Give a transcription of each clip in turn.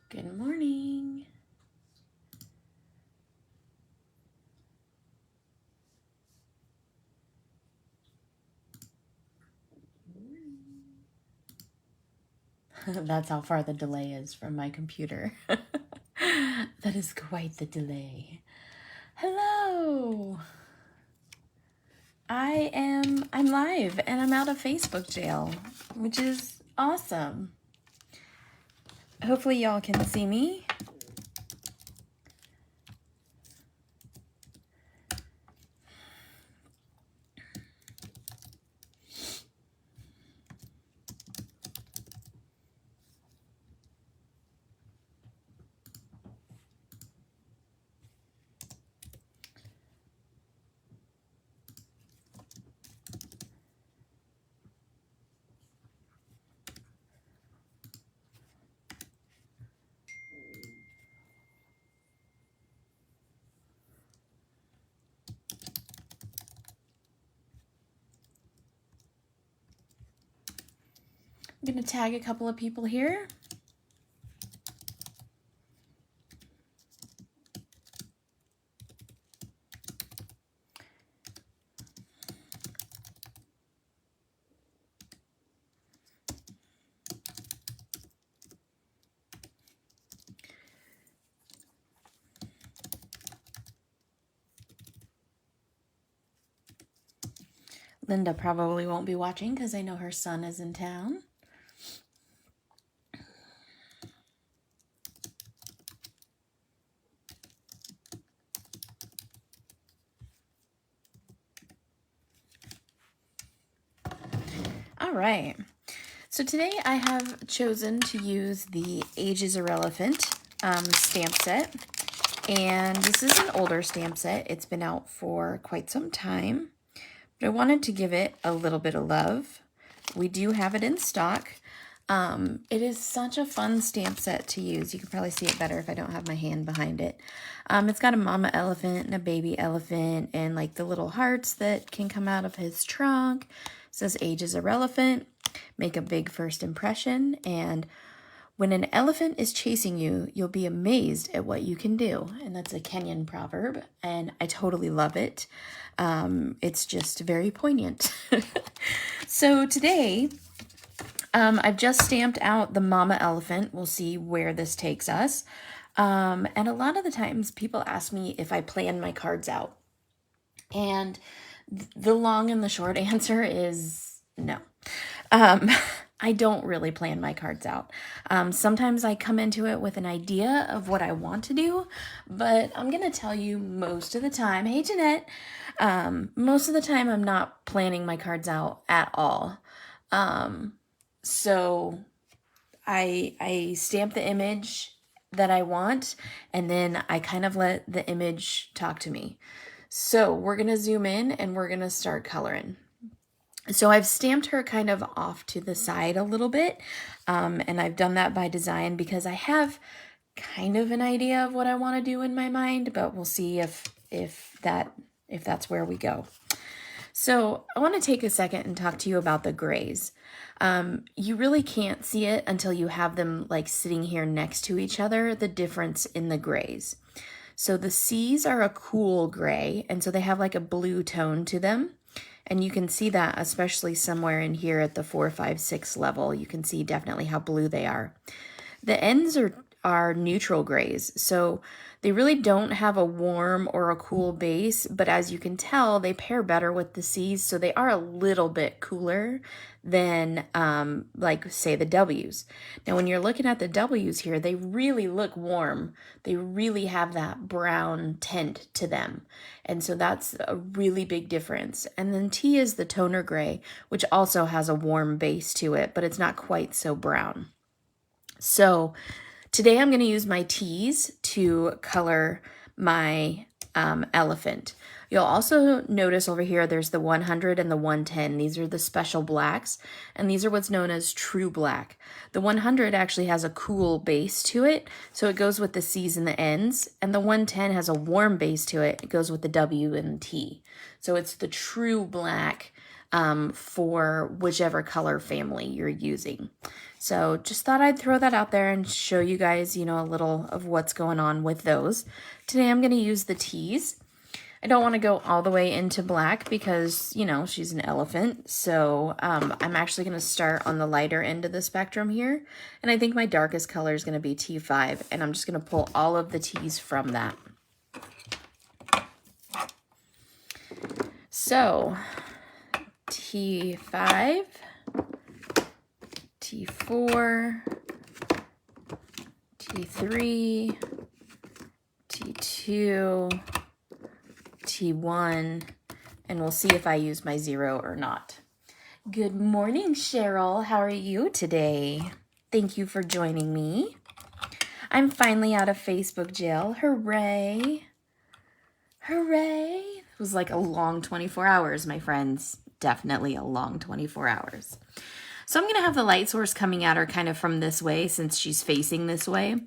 Good morning. That's how far the delay is from my computer. That is quite the delay. Hello. I'm live and I'm out of Facebook jail, which is awesome. Hopefully y'all can see me. I'm gonna tag a couple of people here. Linda probably won't be watching because I know her son is in town. All right. So today I have chosen to use the Age is Irrelevant stamp set. And this is an older stamp set. It's been out for quite some time. But I wanted to give it a little bit of love. We do have it in stock. It is such a fun stamp set to use. You can probably see it better if I don't have my hand behind it. It's got a mama elephant and a baby elephant and like the little hearts that can come out of his trunk. It says Age is Irrelevant. Make a big first impression. And when an elephant is chasing you, you'll be amazed at what you can do. And that's a Kenyan proverb, and I totally love it. It's just very poignant. So today, I've just stamped out the mama elephant. We'll see where this takes us. And a lot of the times people ask me if I plan my cards out. And the long and the short answer is no. I don't really plan my cards out. Sometimes I come into it with an idea of what I want to do, but I'm going to tell you most of the time, hey Jeanette, most of the time I'm not planning my cards out at all. So I stamp the image that I want, and then I kind of let the image talk to me. So we're going to zoom in and we're going to start coloring. So I've stamped her kind of off to the side a little bit, and I've done that by design because I have kind of an idea of what I want to do in my mind, but we'll see if that's where we go. So I want to take a second and talk to you about the grays. You really can't see it until you have them like sitting here next to each other, the difference in the grays. So the C's are a cool gray, and so they have like a blue tone to them. And you can see that especially somewhere in here at the 4, 5, 6 level. You can see definitely how blue they are. The ends are neutral grays, so they really don't have a warm or a cool base, but as you can tell, they pair better with the C's, so they are a little bit cooler than like say the W's. Now when you're looking at the W's here, they really look warm. They really have that brown tint to them. And so that's a really big difference. And then T is the toner gray, which also has a warm base to it, but it's not quite so brown. So today I'm going to use my T's to color my elephant. You'll also notice over here there's the 100 and the 110. These are the special blacks, and these are what's known as true black. The 100 actually has a cool base to it, so it goes with the C's and the N's, and the 110 has a warm base to it. It goes with the W and the T. So it's the true black for whichever color family you're using. So just thought I'd throw that out there and show you guys, you know, a little of what's going on with those. Today I'm going to use the teas. I don't want to go all the way into black because, you know, she's an elephant. So I'm actually going to start on the lighter end of the spectrum here. And I think my darkest color is going to be T5. And I'm just going to pull all of the teas from that. So T5, T4, T3, T2, T1, and we'll see if I use my 0 or not. Good morning, Cheryl. How are you today? Thank you for joining me. I'm finally out of Facebook jail. Hooray. Hooray. It was like a long 24 hours, my friends. Definitely a long 24 hours. So I'm going to have the light source coming at her kind of from this way since she's facing this way.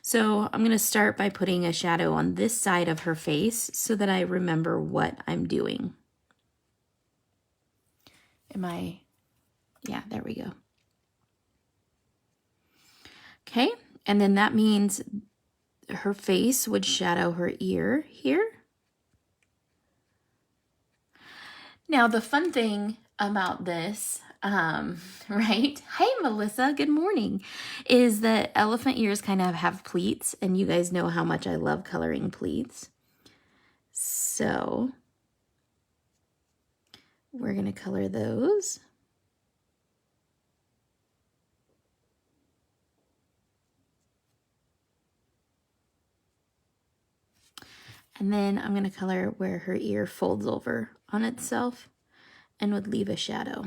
So I'm going to start by putting a shadow on this side of her face so that I remember what I'm doing. Yeah, there we go. Okay, and then that means her face would shadow her ear here. Now, the fun thing about this, right? Hey, Melissa, good morning. Is that elephant ears kind of have pleats, and you guys know how much I love coloring pleats. So we're going to color those. And then I'm going to color where her ear folds over on itself and would leave a shadow.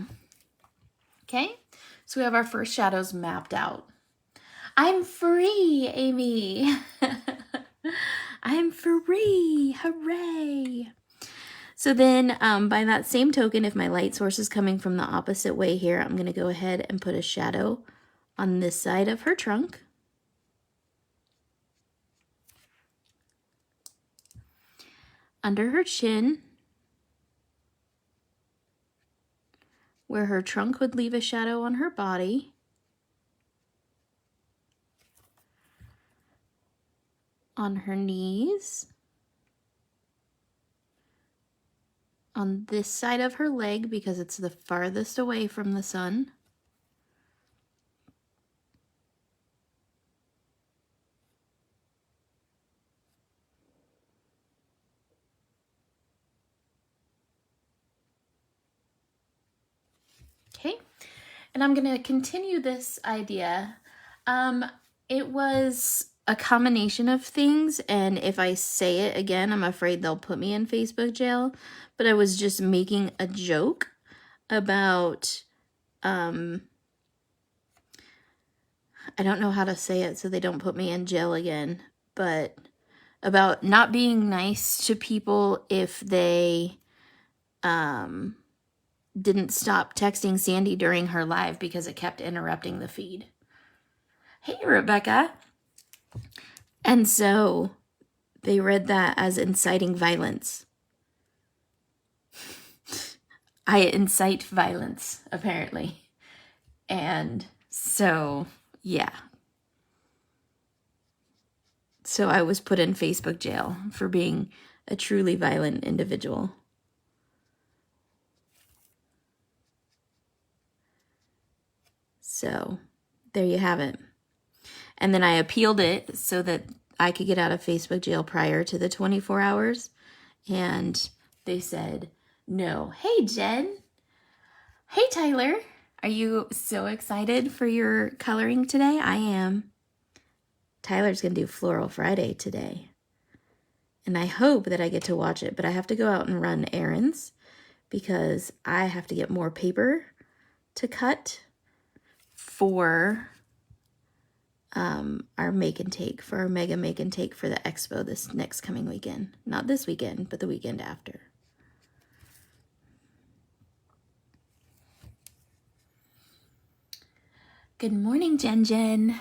Okay, so we have our first shadows mapped out. I'm free, Amy. I'm free. Hooray. So then by that same token, if my light source is coming from the opposite way here, I'm going to go ahead and put a shadow on this side of her trunk. Under her chin, where her trunk would leave a shadow on her body. On her knees. On this side of her leg because it's the farthest away from the sun. Okay, and I'm going to continue this idea. It was a combination of things, and if I say it again, I'm afraid they'll put me in Facebook jail, but I was just making a joke about, I don't know how to say it so they don't put me in jail again, but about not being nice to people if they, didn't stop texting Sandy during her live because it kept interrupting the feed. Hey, Rebecca. And so they read that as inciting violence. I incite violence, apparently. And so, yeah. So I was put in Facebook jail for being a truly violent individual. So there you have it. And then I appealed it so that I could get out of Facebook jail prior to the 24 hours. And they said no. Hey, Jen. Hey, Tyler. Are you so excited for your coloring today? I am. Tyler's going to do Floral Friday today. And I hope that I get to watch it, but I have to go out and run errands because I have to get more paper to cut for our make and take, for our mega make and take for the expo this next coming weekend. Not this weekend, but the weekend after. Good morning, Jen Jen.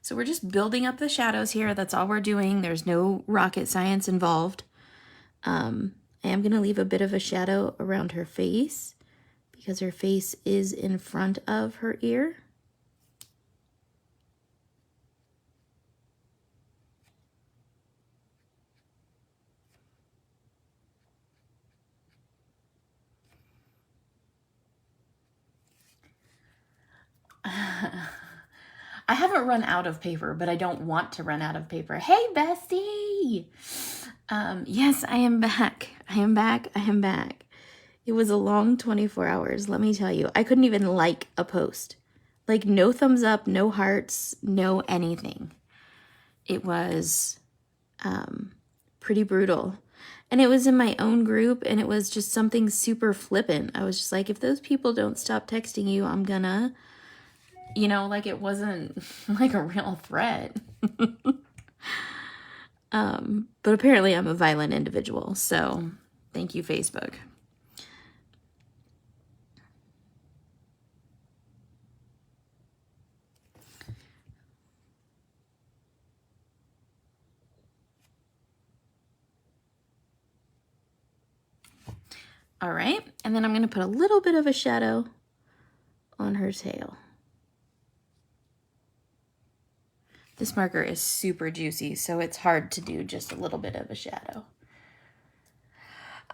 So we're just building up the shadows here. That's all we're doing. There's no rocket science involved. I am going to leave a bit of a shadow around her face because her face is in front of her ear. I haven't run out of paper, but I don't want to run out of paper. Hey, bestie! Yes, I am back. I am back. I am back. It was a long 24 hours, let me tell you. I couldn't even like a post. Like, no thumbs up, no hearts, no anything. It was pretty brutal. And it was in my own group, and it was just something super flippant. I was just like, if those people don't stop texting you, I'm gonna... You know, like it wasn't like a real threat. But apparently I'm a violent individual, so thank you, Facebook. All right, and then I'm going to put a little bit of a shadow on her tail. This marker is super juicy, so it's hard to do just a little bit of a shadow.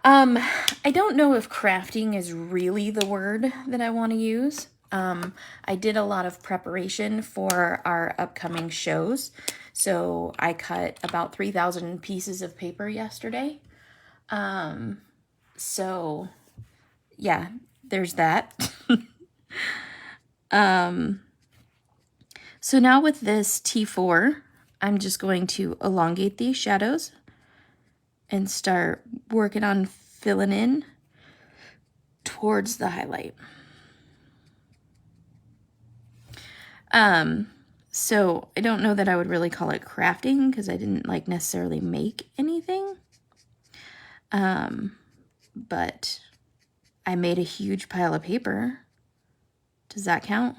I don't know if crafting is really the word that I want to use. I did a lot of preparation for our upcoming shows. So I cut about 3,000 pieces of paper yesterday. So yeah, there's that. So now with this T4, I'm just going to elongate these shadows and start working on filling in towards the highlight. So I don't know that I would really call it crafting because I didn't like necessarily make anything. But I made a huge pile of paper. Does that count?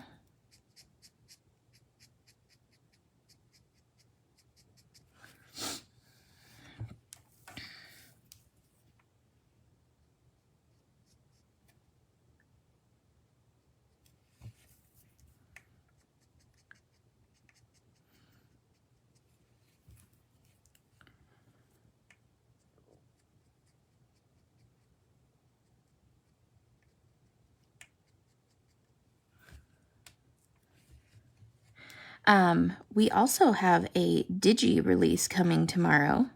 We also have a Digi release coming tomorrow.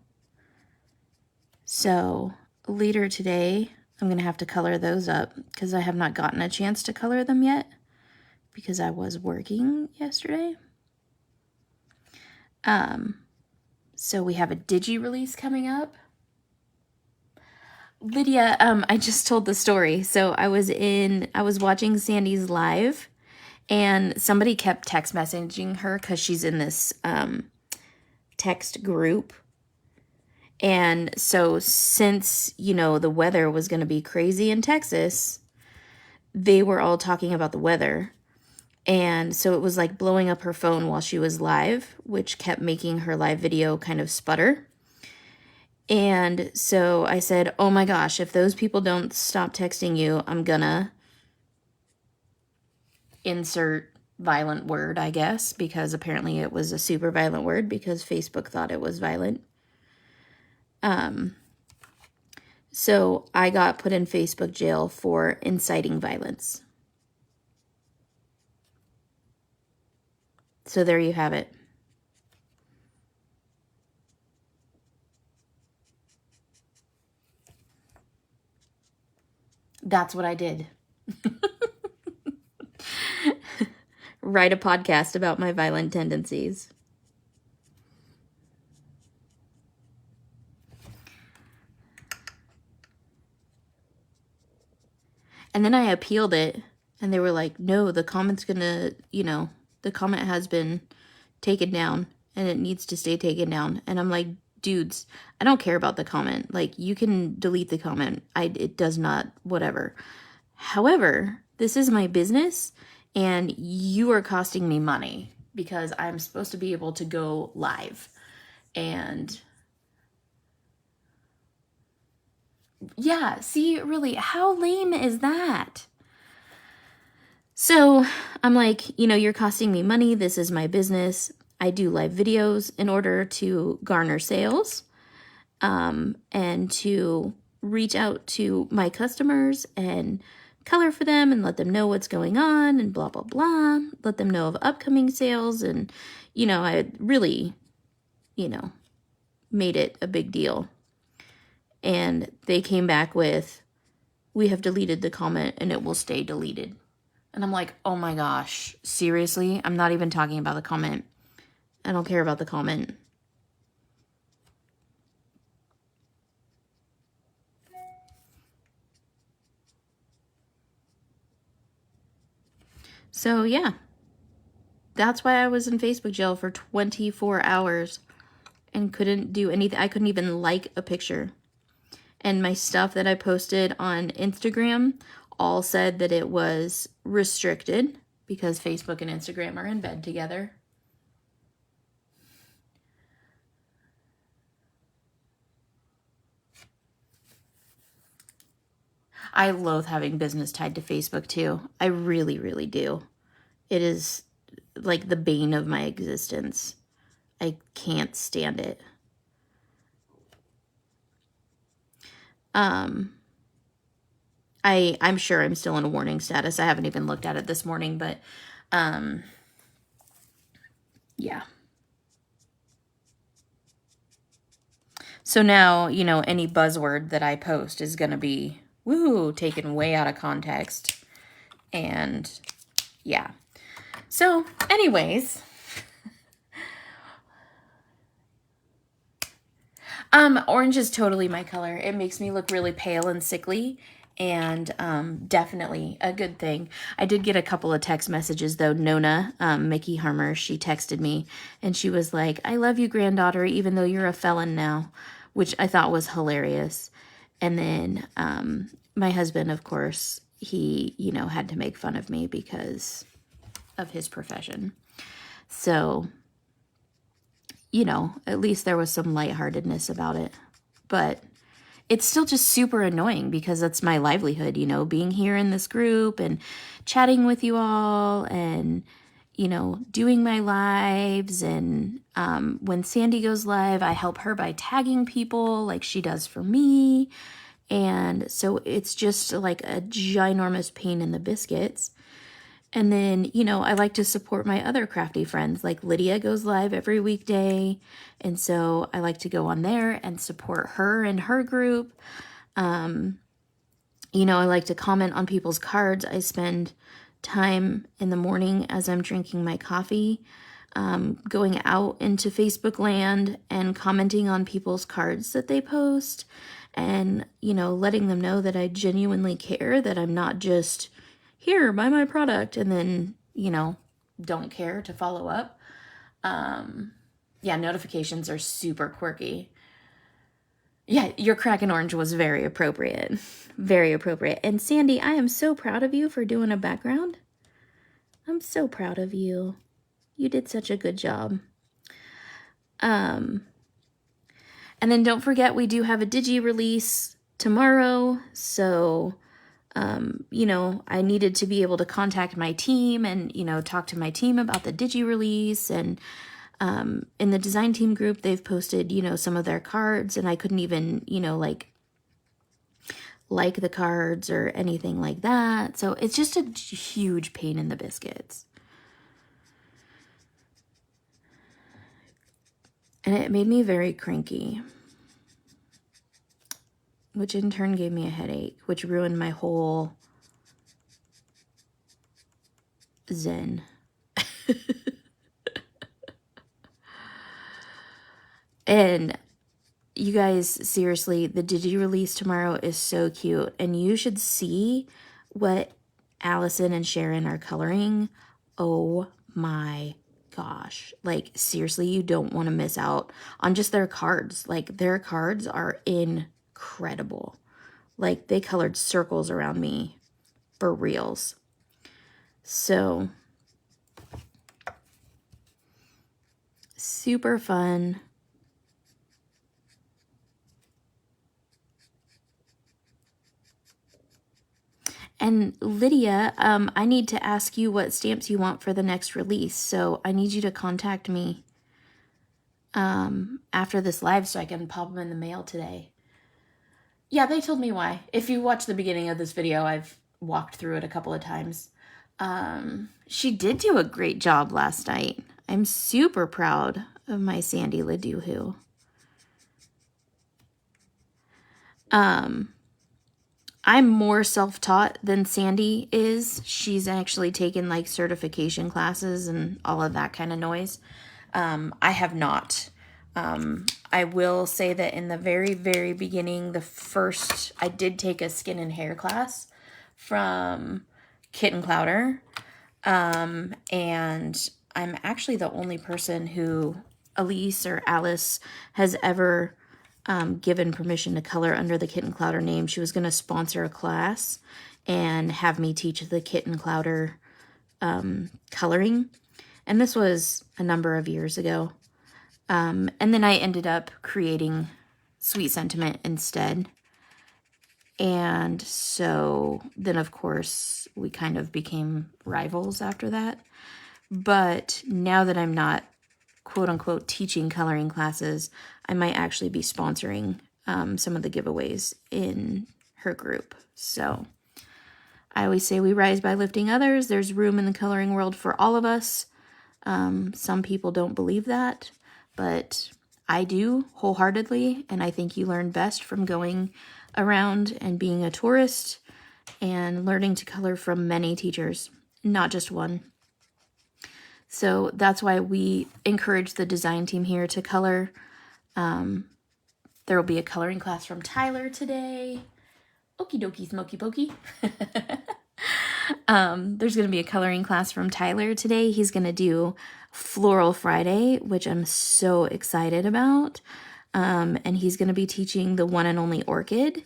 So later today, I'm going to have to color those up because I have not gotten a chance to color them yet because I was working yesterday. So we have a Digi release coming up. Lydia, I just told the story. So I was watching Sandy's live. And somebody kept text messaging her because she's in this text group. And so since, you know, the weather was going to be crazy in Texas, they were all talking about the weather. And so it was like blowing up her phone while she was live, which kept making her live video kind of sputter. And so I said, oh my gosh, if those people don't stop texting you, I'm gonna insert violent word, I guess, because apparently it was a super violent word because Facebook thought it was violent. So I got put in Facebook jail for inciting violence. So there you have it. That's what I did. Write a podcast about my violent tendencies. And then I appealed it, and they were like, no, the comment's gonna, you know, the comment has been taken down, and it needs to stay taken down. And I'm like, dudes, I don't care about the comment. Like, you can delete the comment. It does not, whatever. However, this is my business, and you are costing me money. because I'm supposed to be able to go live. And yeah, see, really, how lame is that? So I'm like, you're costing me money. This is my business. I do live videos in order to garner sales, and to reach out to my customers and color for them and let them know what's going on and blah, blah, blah. Let them know of upcoming sales. And, I really, made it a big deal. And they came back with, "We have deleted the comment and it will stay deleted." And I'm like, oh my gosh, seriously? I'm not even talking about the comment. I don't care about the comment. So yeah, that's why I was in Facebook jail for 24 hours and couldn't do anything. I couldn't even like a picture. And my stuff that I posted on Instagram all said that it was restricted because Facebook and Instagram are in bed together. I loathe having business tied to Facebook too. I really, really do. It is like the bane of my existence. I can't stand it. I'm sure I'm still in a warning status. I haven't even looked at it this morning, but yeah. So now, any buzzword that I post is going to be, woo, taken way out of context. And yeah. So anyways, orange is totally my color. It makes me look really pale and sickly, and definitely a good thing. I did get a couple of text messages though. Nona, Mickey Harmer, she texted me and she was like, "I love you, granddaughter, even though you're a felon now," which I thought was hilarious. And then my husband, of course, he, had to make fun of me because of his profession. So, at least there was some lightheartedness about it. But it's still just super annoying because that's my livelihood, being here in this group and chatting with you all and, doing my lives. And when Sandy goes live, I help her by tagging people like she does for me. And so it's just like a ginormous pain in the biscuits. And then, I like to support my other crafty friends. Like Lydia goes live every weekday. And so I like to go on there and support her and her group. I like to comment on people's cards. I spend time in the morning as I'm drinking my coffee, going out into Facebook land and commenting on people's cards that they post. And, letting them know that I genuinely care, that I'm not just, "Here, buy my product," and then, don't care to follow up. Yeah, notifications are super quirky. Yeah, your Kraken Orange was very appropriate. Very appropriate. And Sandy, I am so proud of you for doing a background. I'm so proud of you. You did such a good job. And then don't forget, we do have a Digi release tomorrow. So, I needed to be able to contact my team and, talk to my team about the Digi release. And in the design team group, they've posted, some of their cards, and I couldn't even, like the cards or anything like that. So it's just a huge pain in the biscuits. And it made me very cranky, which in turn gave me a headache, which ruined my whole zen. And you guys, seriously, the Digi release tomorrow is so cute. And you should see what Allison and Sharon are coloring. Oh my gosh. Like, seriously, you don't want to miss out on just their cards. Like, their cards are incredible. Like, they colored circles around me for reals. So Super fun. And Lydia, I need to ask you what stamps you want for the next release. So I need you to contact me after this live so I can pop them in the mail today. Yeah, they told me why. If you watch the beginning of this video, I've walked through it a couple of times. She did do a great job last night. I'm super proud of my Sandy Leduhu. I'm more self-taught than Sandy is. She's actually taken like certification classes and all of that kind of noise. I have not. I will say that in the very, very beginning, I did take a skin and hair class from Kitten Clowder. And I'm actually the only person who Elise or Alice has ever given permission to color under the Kitten Clowder name. She was going to sponsor a class and have me teach the Kitten Clowder coloring. And this was a number of years ago. And then I ended up creating Sweet Sentiment instead. And so then, of course, we kind of became rivals after that. But now that I'm not, quote unquote, teaching coloring classes, I might actually be sponsoring some of the giveaways in her group. So I always say we rise by lifting others. There's room in the coloring world for all of us. Some people don't believe that, but I do wholeheartedly. And I think you learn best from going around and being a tourist and learning to color from many teachers, not just one. So that's why we encourage the design team here to color. There will be a coloring class from Tyler today. Okie dokie, smoky pokey. There's going to be a coloring class from Tyler today. He's going to do Floral Friday, which I'm so excited about. And he's going to be teaching the one and only orchid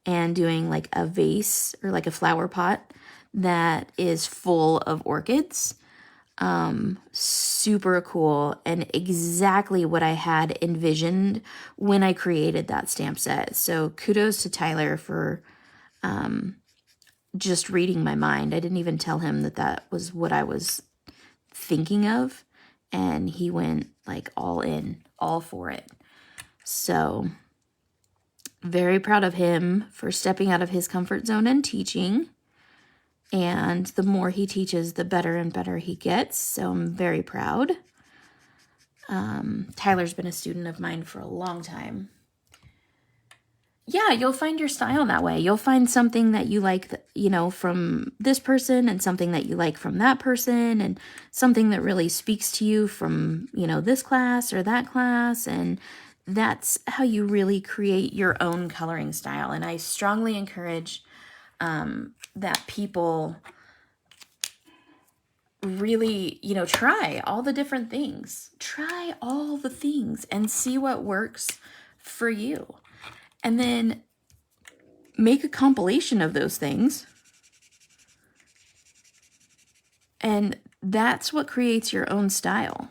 and doing like a vase or like a flower pot that is full of orchids. Super cool and exactly what I had envisioned when I created that stamp set. So kudos to Tyler for just reading my mind. I didn't even tell him that was what I was thinking of, and he went like all in, all for it. So very proud of him for stepping out of his comfort zone and teaching. And the more he teaches, the better and better he gets. So I'm very proud. Tyler's been a student of mine for a long time. Yeah, you'll find your style that way. You'll find something that you like, from this person and something that you like from that person and something that really speaks to you from, this class or that class. And that's how you really create your own coloring style. And I strongly encourage that people really, try all the different things. Try all the things and see what works for you. And then make a compilation of those things. And that's what creates your own style.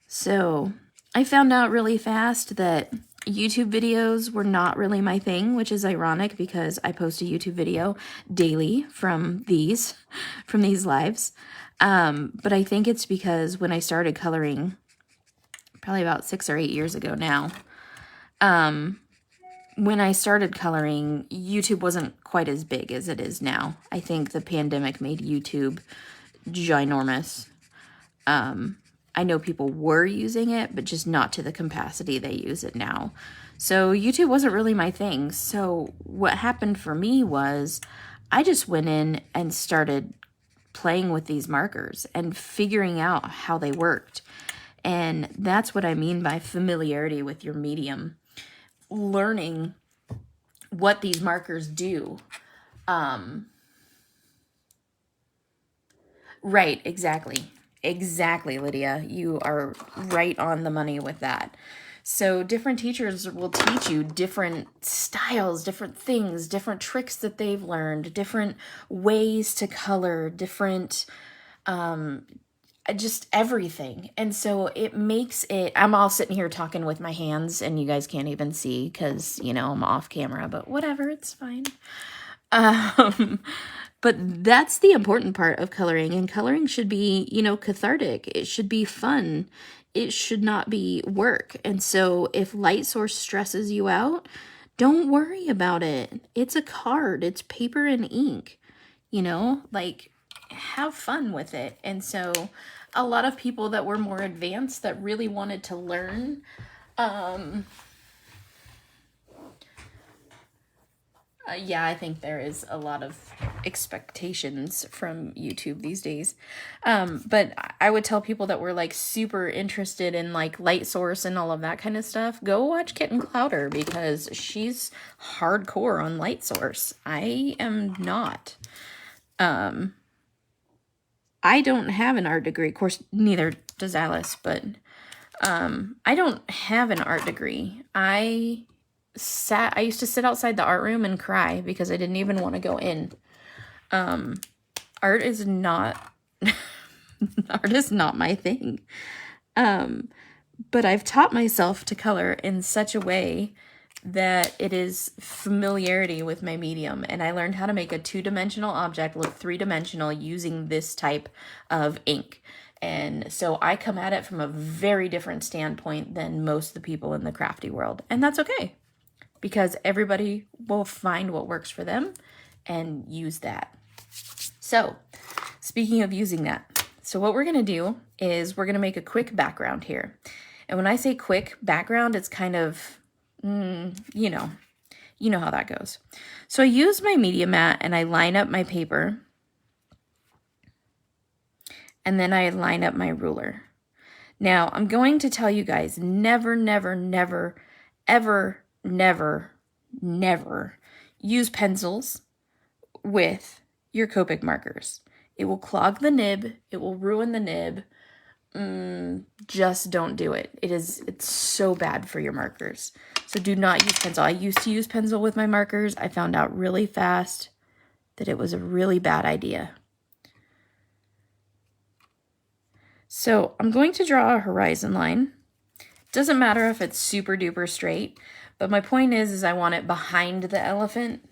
So I found out really fast that YouTube videos were not really my thing, which is ironic because I post a YouTube video daily from these lives. But I think it's because when I started coloring, probably about 6 or 8 years ago now, when I started coloring, YouTube wasn't quite as big as it is now. I think the pandemic made YouTube ginormous. I know people were using it, but just not to the capacity they use it now. So YouTube wasn't really my thing. So what happened for me was I just went in and started playing with these markers and figuring out how they worked. And that's what I mean by familiarity with your medium. Learning what these markers do. Right, exactly. Exactly, Lydia. You are right on the money with that. So different teachers will teach you different styles, different things, different tricks that they've learned, different ways to color, different just everything. And so it makes it, I'm all sitting here talking with my hands and you guys can't even see because, you know, I'm off camera, but whatever, it's fine. But that's the important part of coloring, and coloring should be, you know, cathartic. It should be fun. It should not be work. And so if light source stresses you out, don't worry about it. It's a card. It's paper and ink, you know, like have fun with it. And so a lot of people that were more advanced that really wanted to learn, yeah, I think there is a lot of expectations from YouTube these days. But I would tell people that were like super interested in like light source and all of that kind of stuff, go watch Kitten Clowder because she's hardcore on light source. I am not. I don't have an art degree. Of course, neither does Alice, but I don't have an art degree. I used to sit outside the art room and cry because I didn't even want to go in. Art is not my thing. But I've taught myself to color in such a way that it is familiarity with my medium, and I learned how to make a two-dimensional object look three-dimensional using this type of ink. And so I come at it from a very different standpoint than most of the people in the crafty world, and that's okay, because everybody will find what works for them and use that. So speaking of using that, so what we're going to do is we're going to make a quick background here. And when I say quick background, it's kind of, you know how that goes. So I use my media mat and I line up my paper. And then I line up my ruler. Now I'm going to tell you guys, never, never, never, ever, never, never use pencils with your Copic markers. It will clog the nib. It will ruin the nib. Just don't do it. It's so bad for your markers. So do not use pencil. I used to use pencil with my markers. I found out really fast that it was a really bad idea. So I'm going to draw a horizon line. Doesn't matter if it's super duper straight, but my point is I want it behind the elephant,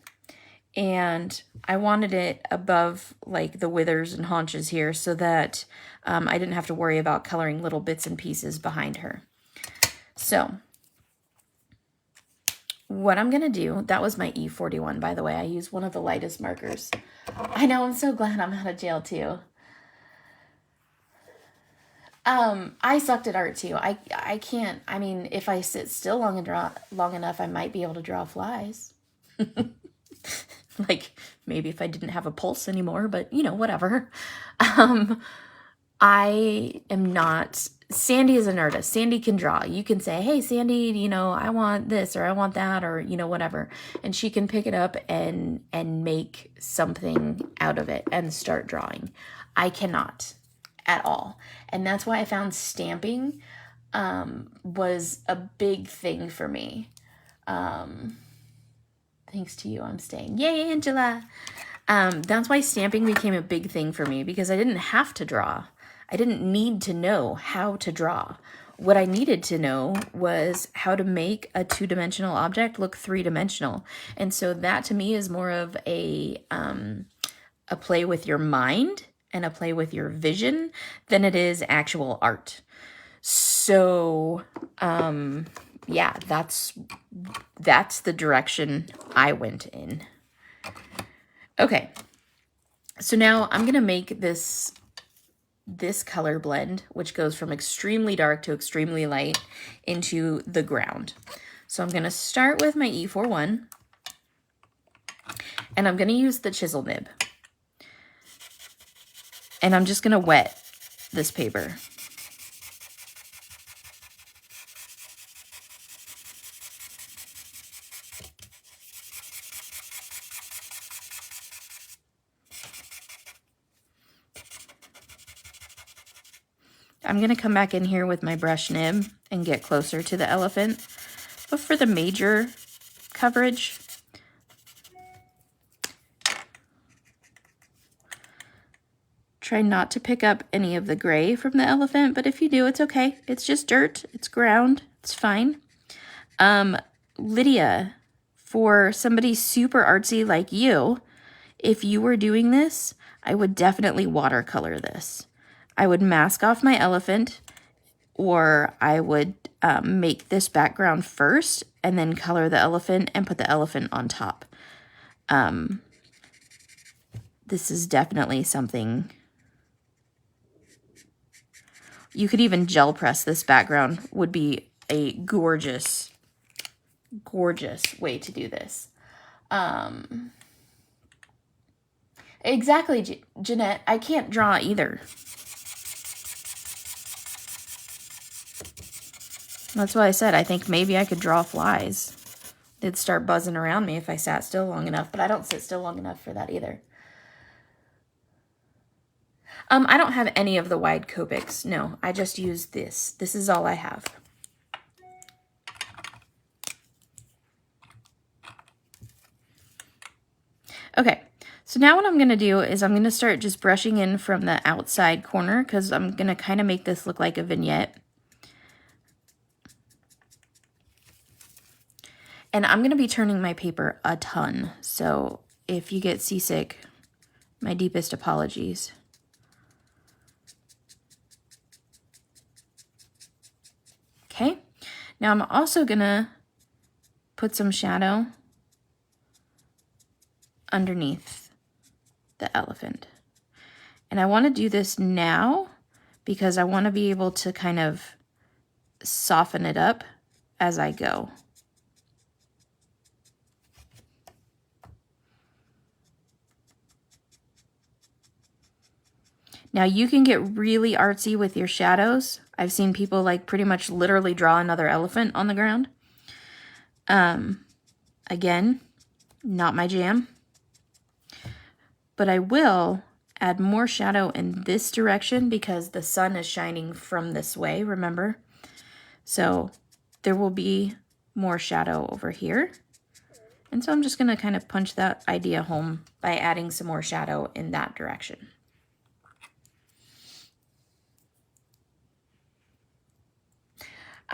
and I wanted it above like the withers and haunches here so that I didn't have to worry about coloring little bits and pieces behind her. So what I'm gonna do, that was my E41, by the way. I used one of the lightest markers. I know, I'm so glad I'm out of jail too. I sucked at art too. I can't, I mean, if I sit still long enough, I might be able to draw flies. Like maybe if I didn't have a pulse anymore, but you know, whatever. I am not, Sandy is an artist. Sandy can draw. You can say, hey, Sandy, you know, I want this or I want that or, you know, whatever. And she can pick it up and make something out of it and start drawing. I cannot at all. And that's why I found stamping was a big thing for me. Thanks to you, I'm staying. Yay, Angela. That's why stamping became a big thing for me, because I didn't have to draw. I didn't need to know how to draw. What I needed to know was how to make a two-dimensional object look three-dimensional. And so that to me is more of a play with your mind and a play with your vision than it is actual art. So, yeah, that's the direction I went in. Okay, so now I'm gonna make this color blend, which goes from extremely dark to extremely light into the ground. So I'm gonna start with my E41, and I'm gonna use the chisel nib. And I'm just gonna wet this paper. I'm going to come back in here with my brush nib and get closer to the elephant. But for the major coverage, Try not to pick up any of the gray from the elephant, but if you do, it's okay. It's just dirt, it's ground, it's fine. Lydia, for somebody super artsy like you, if you were doing this, I would definitely watercolor this. I would mask off my elephant, or I would make this background first and then color the elephant and put the elephant on top. This is definitely something. You could even gel press this background, would be a gorgeous, gorgeous way to do this. Exactly, Jeanette. I can't draw either. That's why I said I think maybe I could draw flies. They'd start buzzing around me if I sat still long enough, but I don't sit still long enough for that either. I don't have any of the wide Copics. No, I just use this. This is all I have. Okay, so now what I'm going to do is I'm going to start just brushing in from the outside corner because I'm going to kind of make this look like a vignette. And I'm going to be turning my paper a ton, so if you get seasick, my deepest apologies. Okay, now I'm also going to put some shadow underneath the elephant. And I want to do this now because I want to be able to kind of soften it up as I go. Now you can get really artsy with your shadows. I've seen people like pretty much literally draw another elephant on the ground. Again, not my jam. But I will add more shadow in this direction because the sun is shining from this way, remember? So there will be more shadow over here. And so I'm just going to kind of punch that idea home by adding some more shadow in that direction.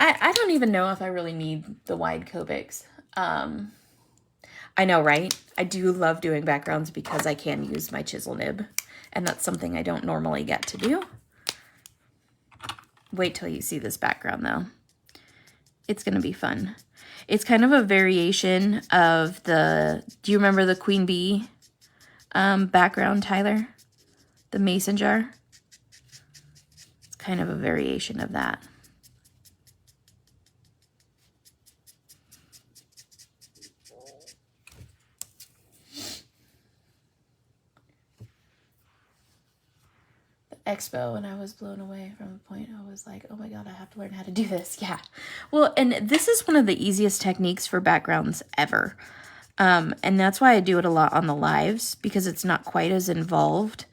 I don't even know if I really need the wide Copics. I know, right? I do love doing backgrounds because I can use my chisel nib, and that's something I don't normally get to do. Wait till you see this background, though. It's going to be fun. It's kind of a variation of the, do you remember the Queen Bee background, Tyler? The mason jar? It's kind of a variation of that. Expo, and I was blown away from the point I was like, oh my god, I have to learn how to do this. Yeah, well, and this is one of the easiest techniques for backgrounds ever, and that's why I do it a lot on the lives, because it's not quite as involved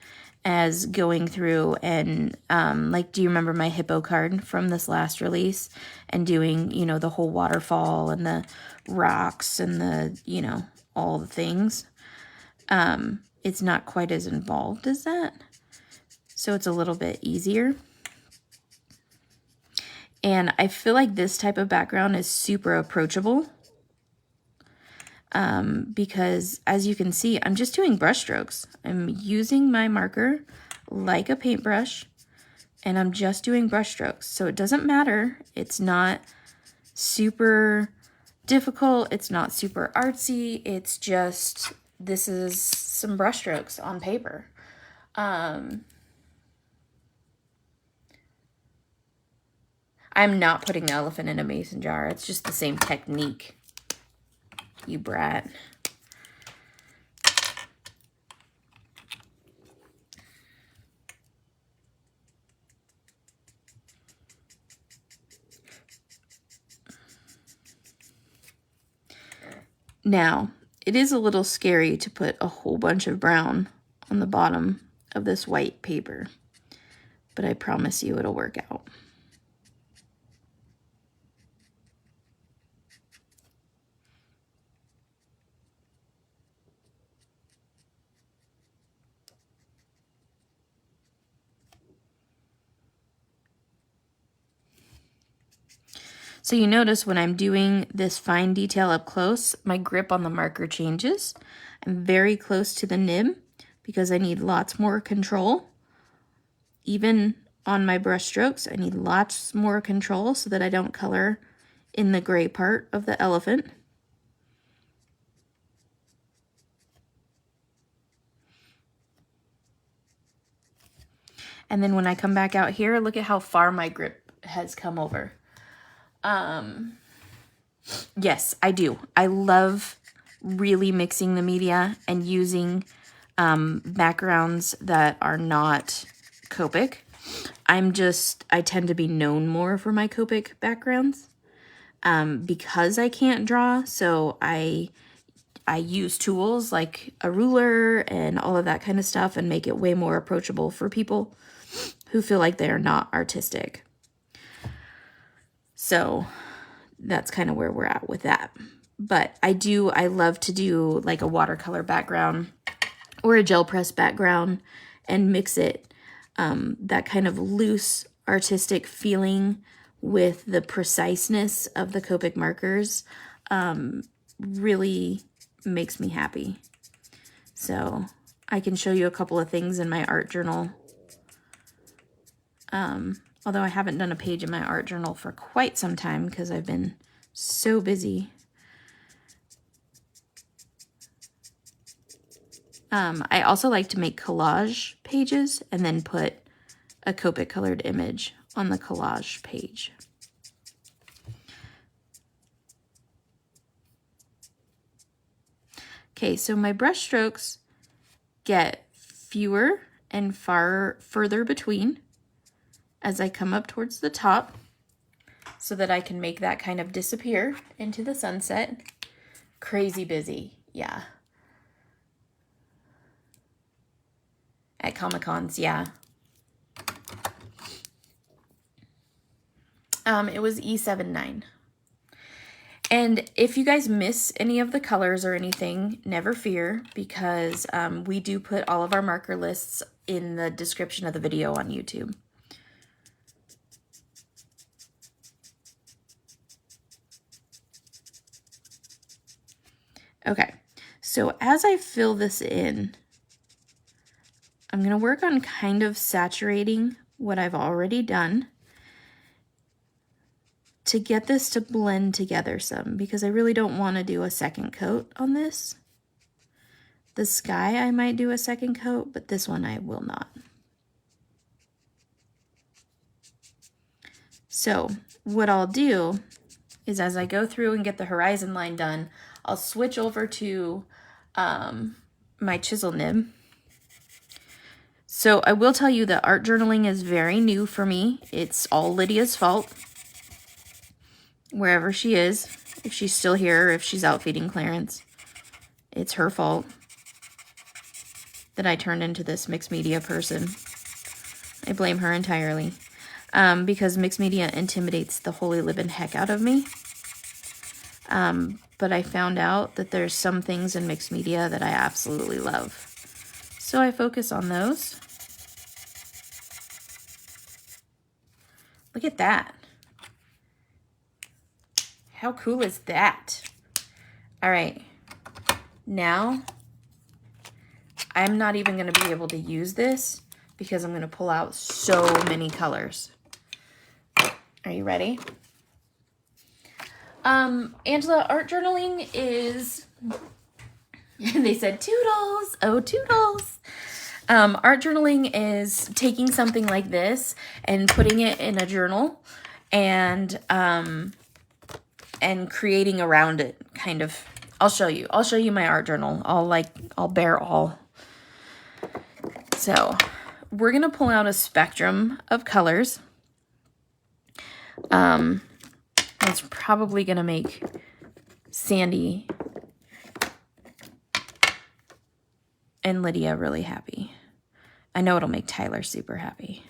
as going through and like, do you remember my hippo card from this last release and doing, you know, the whole waterfall and the rocks and the, you know, all the things. It's not quite as involved as that. So it's a little bit easier. And I feel like this type of background is super approachable because as you can see, I'm just doing brush strokes. I'm using my marker like a paintbrush and I'm just doing brush strokes. So it doesn't matter. It's not super difficult. It's not super artsy. It's just, this is some brush strokes on paper. I'm not putting the elephant in a mason jar. It's just the same technique, you brat. Now, it is a little scary to put a whole bunch of brown on the bottom of this white paper, but I promise you it'll work out. So you notice when I'm doing this fine detail up close, my grip on the marker changes. I'm very close to the nib because I need lots more control. Even on my brush strokes, I need lots more control so that I don't color in the gray part of the elephant. And then when I come back out here, look at how far my grip has come over. Yes, I do. I love really mixing the media and using backgrounds that are not Copic. I tend to be known more for my Copic backgrounds because I can't draw. So I use tools like a ruler and all of that kind of stuff and make it way more approachable for people who feel like they are not artistic. So that's kind of where we're at with that. But I love to do like a watercolor background or a gel press background and mix it, that kind of loose artistic feeling with the preciseness of the Copic markers, really makes me happy. So I can show you a couple of things in my art journal. Although I haven't done a page in my art journal for quite some time because I've been so busy. I also like to make collage pages and then put a Copic colored image on the collage page. Okay, so my brush strokes get fewer and further between as I come up towards the top so that I can make that kind of disappear into the sunset. Crazy busy, yeah. At Comic-Cons, yeah. It was E79. And if you guys miss any of the colors or anything, never fear, because we do put all of our marker lists in the description of the video on YouTube. Okay, so as I fill this in, I'm going to work on kind of saturating what I've already done to get this to blend together some, because I really don't want to do a second coat on this. The sky I might do a second coat, but this one I will not. So what I'll do is as I go through and get the horizon line done, I'll switch over to my chisel nib. So I will tell you that art journaling is very new for me. It's all Lydia's fault. Wherever she is, if she's still here, or if she's out feeding Clarence, it's her fault that I turned into this mixed media person. I blame her entirely. Because mixed media intimidates the holy living heck out of me. But I found out that there's some things in mixed media that I absolutely love. So I focus on those. Look at that. How cool is that? All right. Now, I'm not even going to be able to use this because I'm going to pull out so many colors. Are you ready? Angela, art journaling is, they said toodles, oh toodles. Art journaling is taking something like this and putting it in a journal and creating around it, kind of. I'll show you my art journal. I'll bear all. So we're gonna pull out a spectrum of colors. It's probably gonna make Sandy and Lydia really happy. I know it'll make Tyler super happy.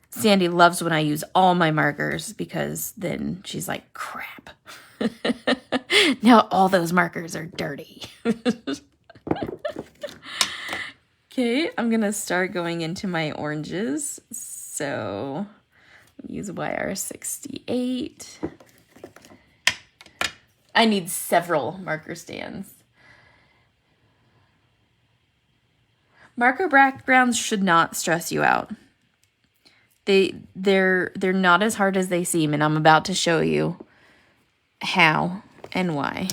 Sandy loves when I use all my markers because then she's like, crap. Now all those markers are dirty. Okay, I'm gonna start going into my oranges. So use YR68. I need several marker stands. Marker backgrounds should not stress you out. They're not as hard as they seem, and I'm about to show you how and why.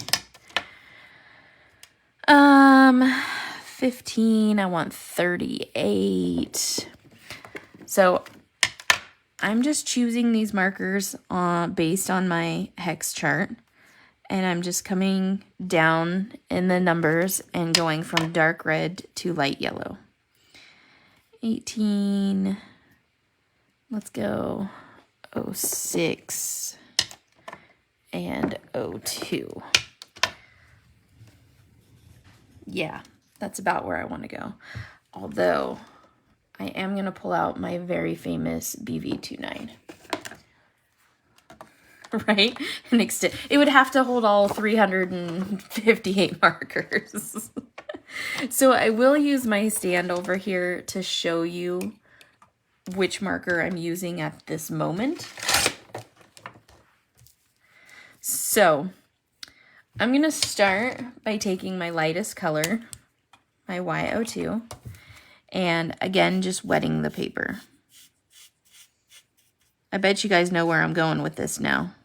15, I want 38. So I'm just choosing these markers based on my hex chart, and I'm just coming down in the numbers and going from dark red to light yellow. 18, let's go 06 and 02. Yeah, that's about where I want to go. Although I am going to pull out my very famous BV29. Right? And extend. It would have to hold all 358 markers. So I will use my stand over here to show you which marker I'm using at this moment. So I'm going to start by taking my lightest color, my Y02, and again, just wetting the paper. I bet you guys know where I'm going with this now.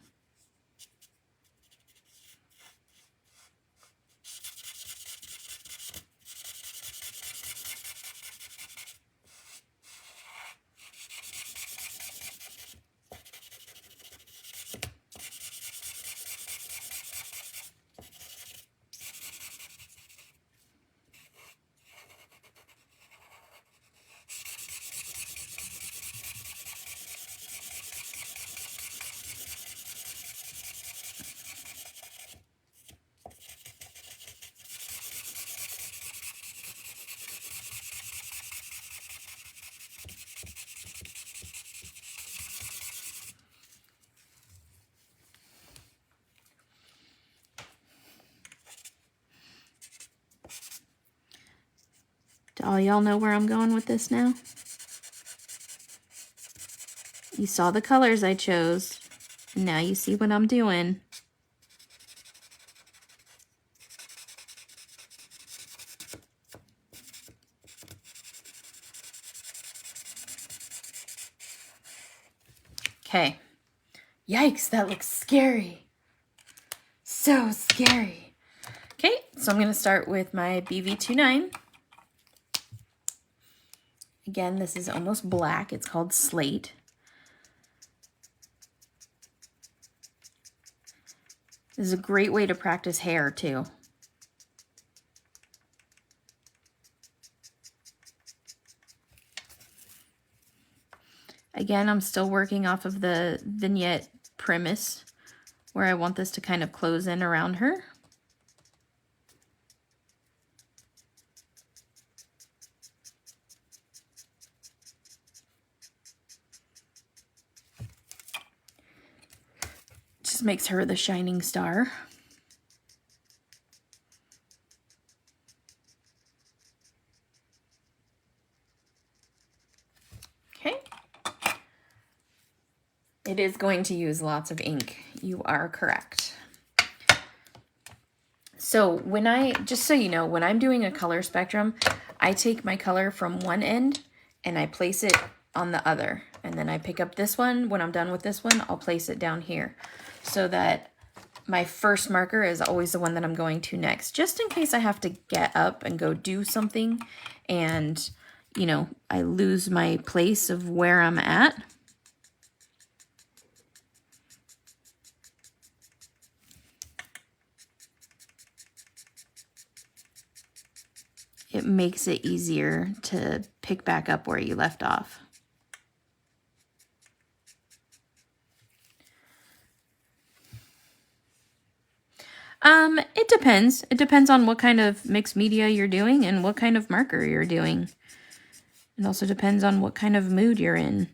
Do all y'all know where I'm going with this now? You saw the colors I chose, and now you see what I'm doing. Okay. Yikes, that looks scary. So scary. Okay, so I'm going to start with my BV29. Again, this is almost black. It's called Slate. This is a great way to practice hair, too. Again, I'm still working off of the vignette premise where I want this to kind of close in around her. Just makes her the shining star. Okay. It is going to use lots of ink. You are correct. So just so you know, when I'm doing a color spectrum, I take my color from one end and I place it on the other. And then I pick up this one. When I'm done with this one, I'll place it down here so that my first marker is always the one that I'm going to next, just in case I have to get up and go do something and, you know, I lose my place of where I'm at. It makes it easier to pick back up where you left off. It depends. It depends on what kind of mixed media you're doing and what kind of marker you're doing. It also depends on what kind of mood you're in.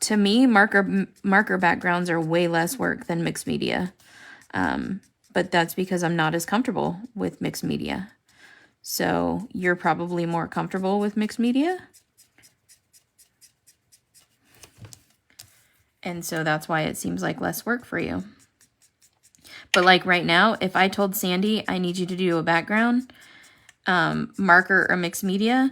To me, marker backgrounds are way less work than mixed media. But that's because I'm not as comfortable with mixed media. So you're probably more comfortable with mixed media. And so that's why it seems like less work for you. But like right now, if I told Sandy, I need you to do a background, marker or mixed media,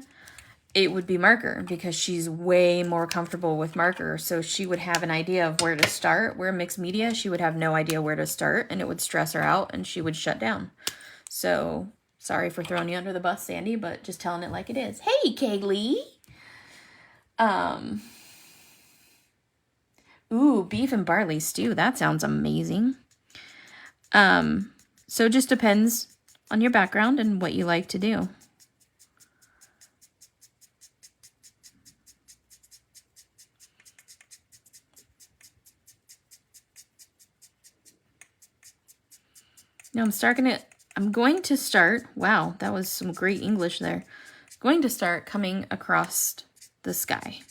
it would be marker because she's way more comfortable with marker. So she would have an idea of where to start. Where mixed media, she would have no idea where to start and it would stress her out and she would shut down. So sorry for throwing you under the bus, Sandy, but just telling it like it is. Hey, Kaylee. Ooh, beef and barley stew. That sounds amazing. So it just depends on your background and what you like to do. Now I'm going to start, wow, that was some great English there. Going to start coming across the sky.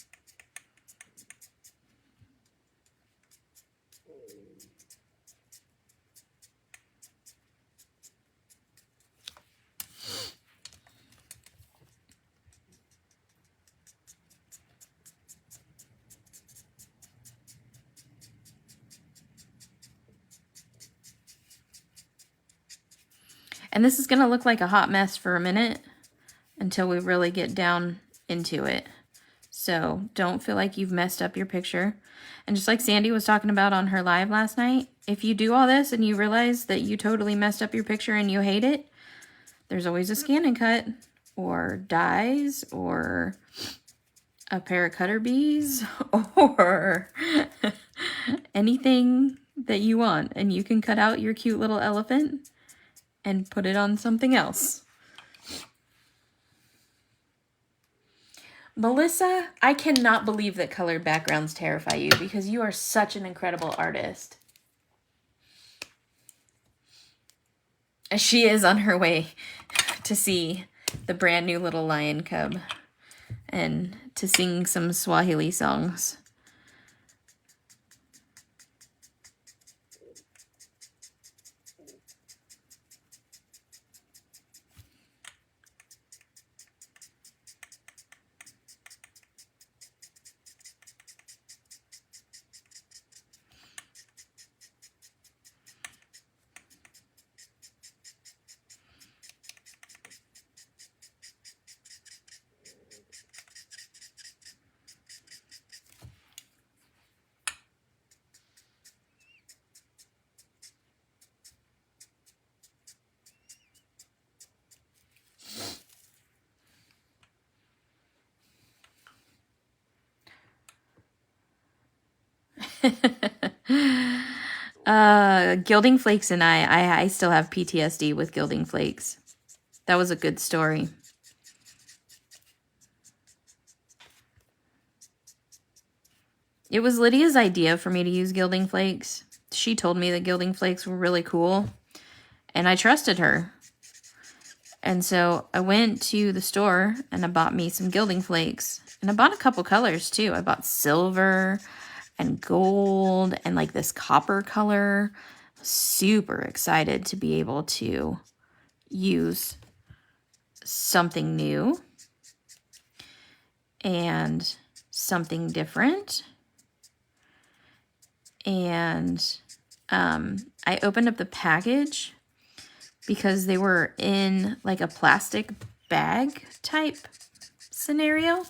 And this is going to look like a hot mess for a minute until we really get down into it. So don't feel like you've messed up your picture. And just like Sandy was talking about on her live last night, if you do all this and you realize that you totally messed up your picture and you hate it, there's always a scan and cut or dyes or a pair of cutter bees or anything that you want. And you can cut out your cute little elephant and put it on something else. Melissa, I cannot believe that colored backgrounds terrify you because you are such an incredible artist. She is on her way to see the brand new little lion cub and to sing some Swahili songs. Gilding Flakes and I still have PTSD with Gilding Flakes. That was a good story. It was Lydia's idea for me to use Gilding Flakes. She told me that Gilding Flakes were really cool, and I trusted her. And so I went to the store and I bought me some Gilding Flakes. And I bought a couple colors too. I bought silver and gold and like this copper color. Super excited to be able to use something new and something different. And I opened up the package because they were in like a plastic bag type scenario.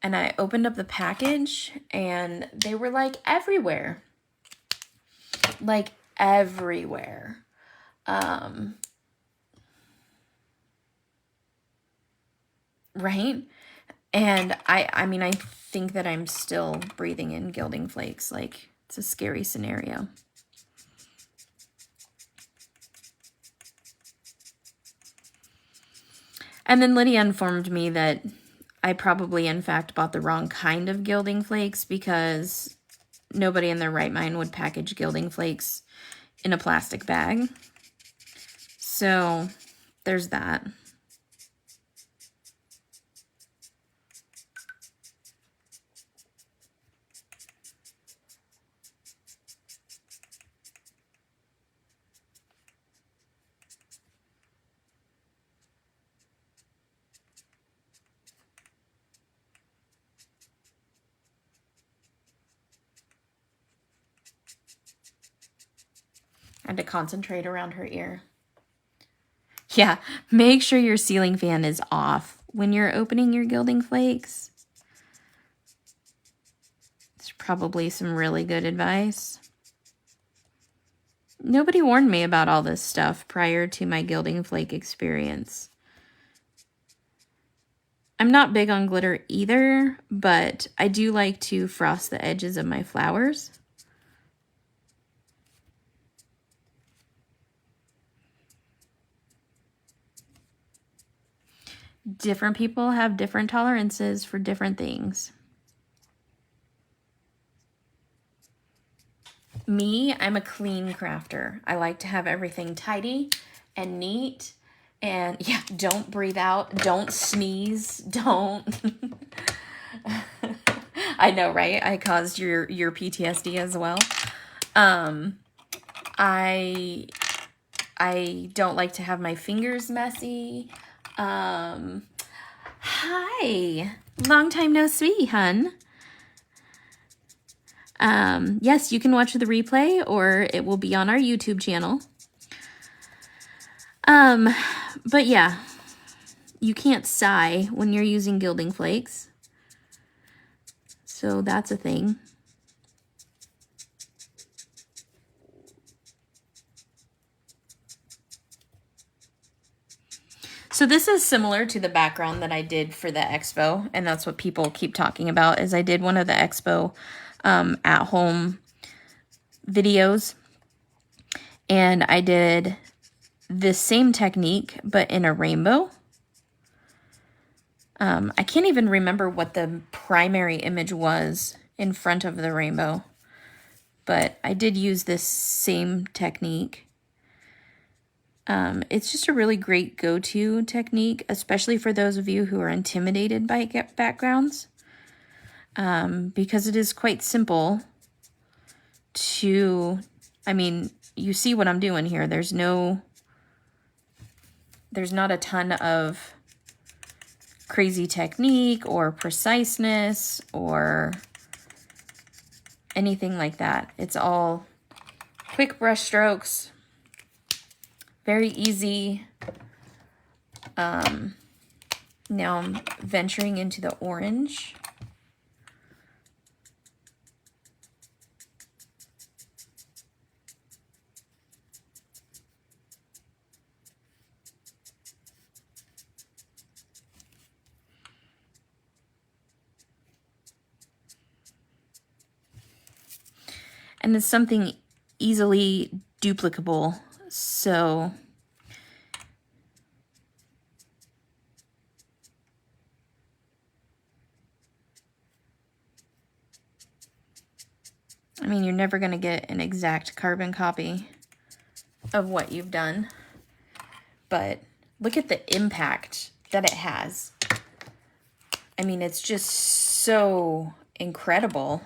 And I opened up the package and they were like everywhere. Like everywhere. Right? And I mean, I think that I'm still breathing in Gilding Flakes. Like, it's a scary scenario. And then Lydia informed me that I probably, in fact, bought the wrong kind of Gilding Flakes because nobody in their right mind would package Gilding Flakes in a plastic bag. So, there's that. Had to concentrate around her ear. Yeah, make sure your ceiling fan is off when you're opening your Gilding Flakes. It's probably some really good advice. Nobody warned me about all this stuff prior to my Gilding Flake experience. I'm not big on glitter either, but I do like to frost the edges of my flowers. Different people have different tolerances for different things. Me, I'm a clean crafter. I like to have everything tidy and neat. And yeah, don't breathe out. Don't sneeze. Don't. I know, right? I caused your PTSD as well. I don't like to have my fingers messy. Hi. Long time no see, hun. Yes, you can watch the replay or it will be on our YouTube channel. But yeah, you can't sigh when you're using Gilding Flakes. So that's a thing. So this is similar to the background that I did for the expo, and that's what people keep talking about, is I did one of the expo at-home videos, and I did this same technique, but in a rainbow. I can't even remember what the primary image was in front of the rainbow, but I did use this same technique. It's just a really great go-to technique, especially for those of you who are intimidated by backgrounds, because it is quite simple to, I mean, you see what I'm doing here. There's not a ton of crazy technique or preciseness or anything like that. It's all quick brush strokes. Very easy. Now I'm venturing into the orange. And it's something easily duplicable. So I mean, you're never going to get an exact carbon copy of what you've done, but look at the impact that it has. I mean, it's just so incredible.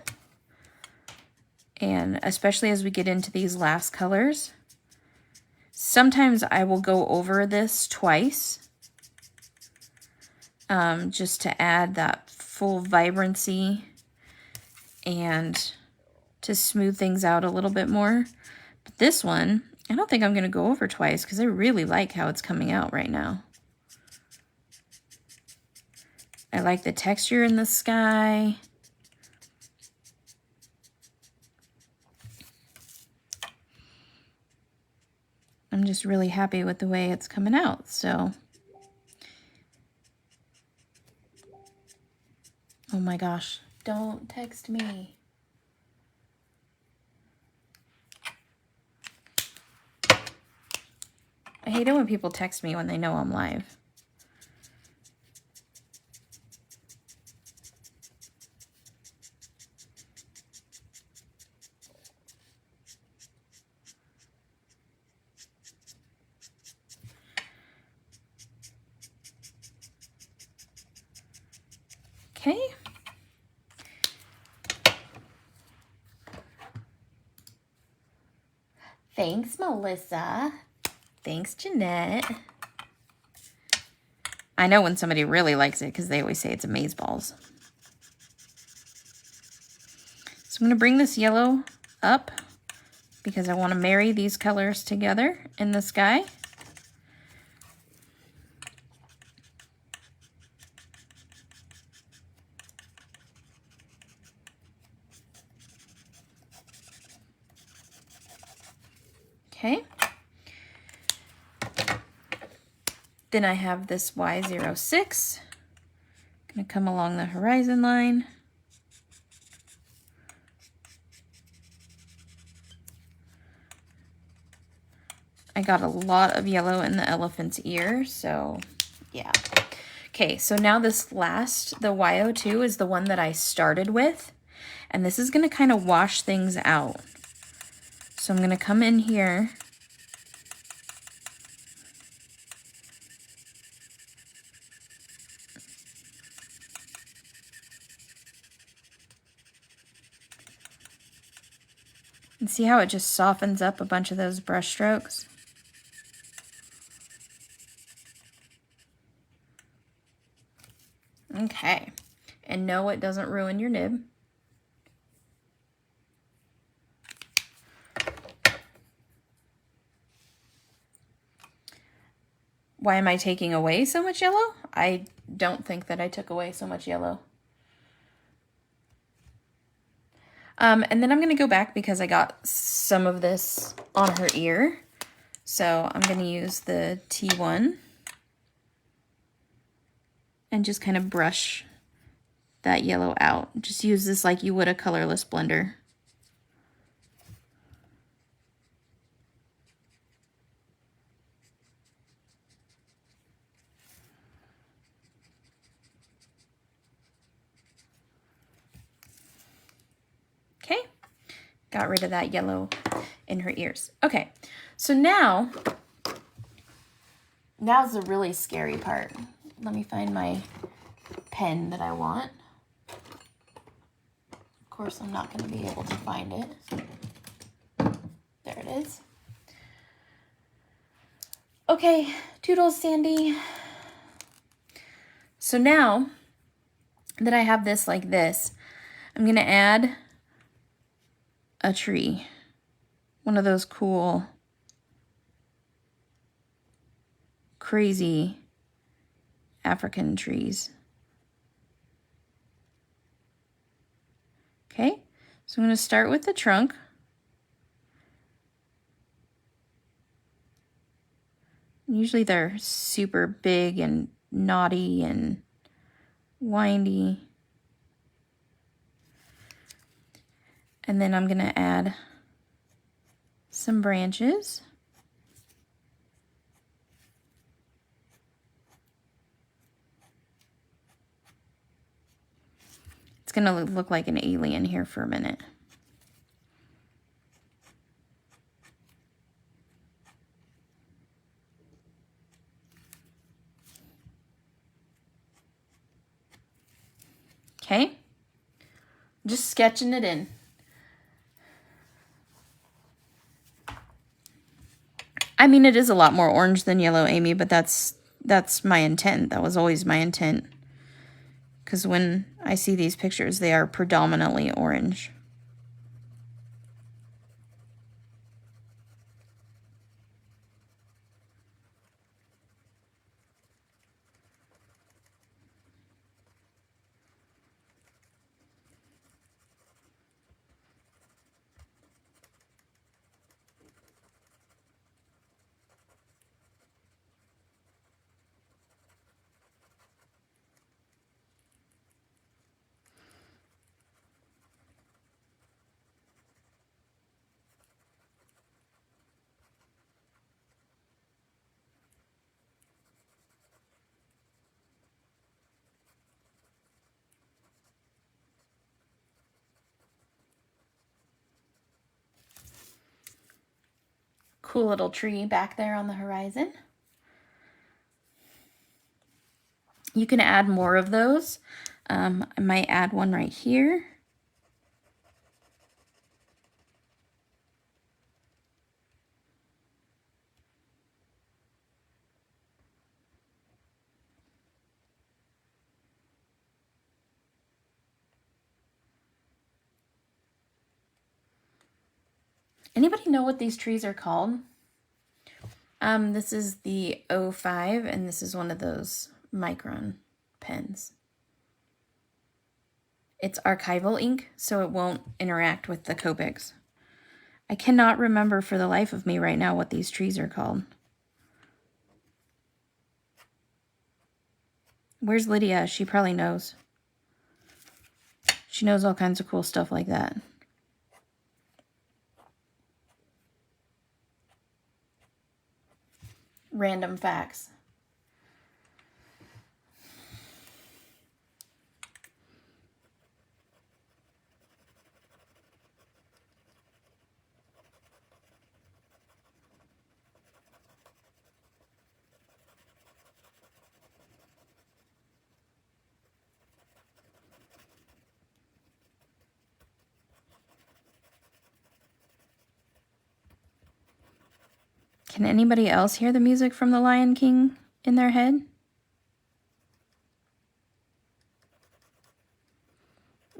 And especially as we get into these last colors, sometimes I will go over this twice just to add that full vibrancy and to smooth things out a little bit more. But this one, I don't think I'm going to go over twice because I really like how it's coming out right now. I like the texture in the sky. I'm just really happy with the way it's coming out, so. Oh my gosh, don't text me. I hate it when people text me when they know I'm live. Okay. Thanks, Melissa. Thanks, Jeanette. I know when somebody really likes it because they always say it's amazeballs. So I'm going to bring this yellow up because I want to marry these colors together in the sky. Okay. Then I have this Y06. Gonna come along the horizon line. I got a lot of yellow in the elephant's ear, so yeah. Okay, so now this last, the Y02 is the one that I started with, and this is gonna kind of wash things out. So I'm gonna come in here and see how it just softens up a bunch of those brush strokes? Okay, and no, it doesn't ruin your nib. Why am I taking away so much yellow? I don't think that I took away so much yellow. And then I'm gonna go back because I got some of this on her ear. So I'm gonna use the T1 and just kind of brush that yellow out. Just use this like you would a colorless blender. Okay, got rid of that yellow in her ears. Okay, so now's the really scary part. Let me find my pen that I want. Of course, I'm not going to be able to find it. There it is. Okay, Toodles, Sandy. So now that I have this like this, I'm going to add a tree. One of those cool, crazy African trees. Okay, so I'm going to start with the trunk. Usually they're super big and knotty and windy. And then I'm going to add some branches. It's going to look like an alien here for a minute. Okay, just sketching it in. I mean, it is a lot more orange than yellow, Amy, but that's my intent. That was always my intent. Because when I see these pictures, they are predominantly orange. Cool little tree back there on the horizon. You can add more of those. I might add one right here. Anybody know what these trees are called? This is the 05, and this is one of those micron pens. It's archival ink, so it won't interact with the Copics. I cannot remember for the life of me right now what these trees are called. Where's Lydia? She probably knows. She knows all kinds of cool stuff like that. Random facts. Can anybody else hear the music from The Lion King in their head?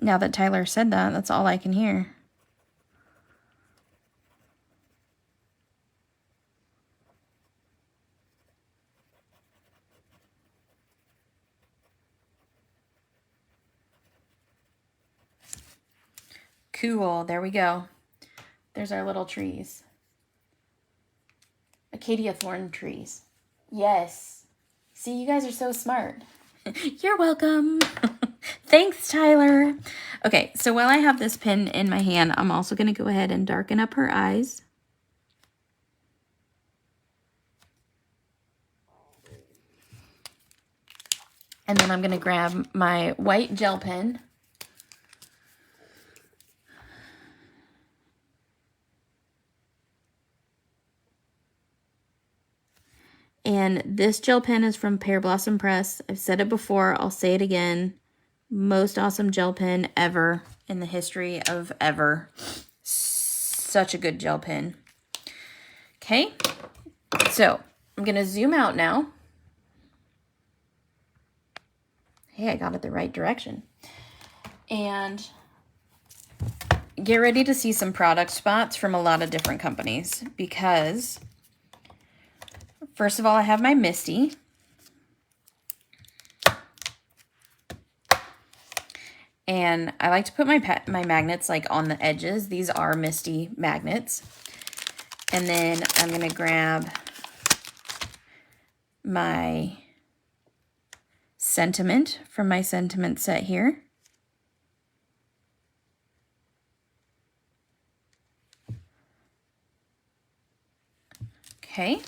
Now that Tyler said that, that's all I can hear. Cool, there we go. There's our little trees. Acacia thorn trees. Yes. See, you guys are so smart. You're welcome. Thanks, Tyler. Okay, so while I have this pen in my hand, I'm also going to go ahead and darken up her eyes. And then I'm going to grab my white gel pen. And this gel pen is from Pear Blossom Press. I've said it before, I'll say it again. Most awesome gel pen ever in the history of ever. Such a good gel pen. Okay, so I'm going to zoom out now. Hey, I got it the right direction. And get ready to see some product spots from a lot of different companies because... First of all, I have my Misty. And I like to put my magnets like on the edges. These are Misty magnets. And then I'm going to grab my Sentiment from my Sentiment set here. Okay.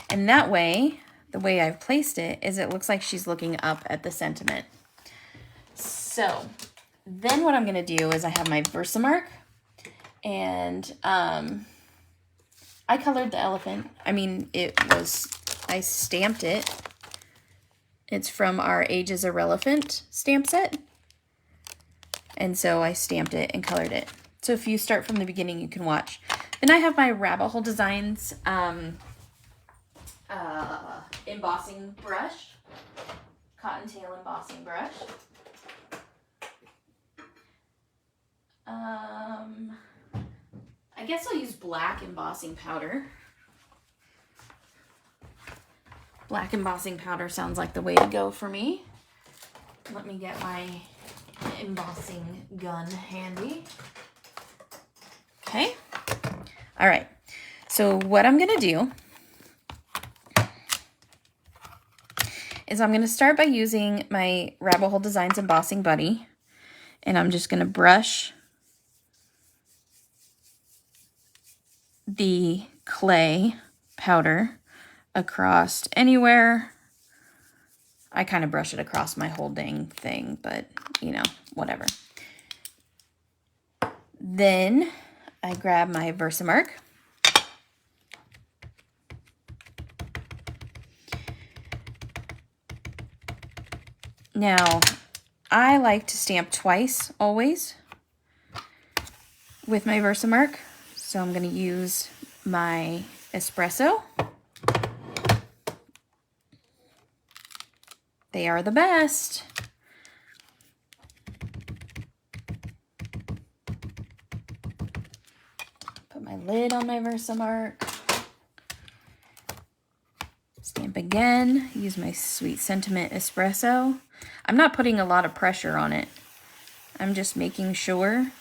And that way, the way I've placed it is it looks like she's looking up at the Sentiment. So then what I'm going to do is I have my Versamark and I colored the elephant. I mean, I stamped it. It's from our Ages Irrelevant stamp set. And so I stamped it and colored it. So if you start from the beginning, you can watch. Then I have my Rabbit Hole Designs embossing brush, cottontail embossing brush. I guess I'll use black embossing powder. Black embossing powder sounds like the way to go for me. Let me get my embossing gun handy. Okay. All right. So what I'm going to do is I'm going to start by using my Rabbit Hole Designs Embossing Buddy. And I'm just going to brush the clay powder across anywhere. I kind of brush it across my whole dang thing, but you know, whatever. Then I grab my Versamark. Now, I like to stamp twice always with my Versamark. So I'm going to use my espresso. They are the best. my lid on my Versamark. Stamp again. Use my Sweet Sentiment Espresso. I'm not putting a lot of pressure on it. I'm just making sure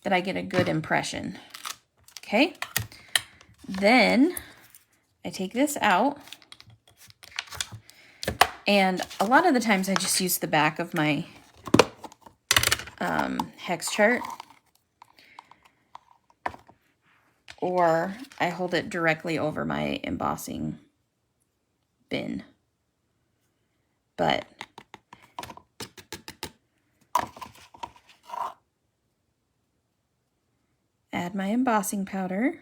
that I get a good impression. Okay. Then I take this out. And a lot of the times I just use the back of my hex chart. Or I hold it directly over my embossing bin. But add my embossing powder.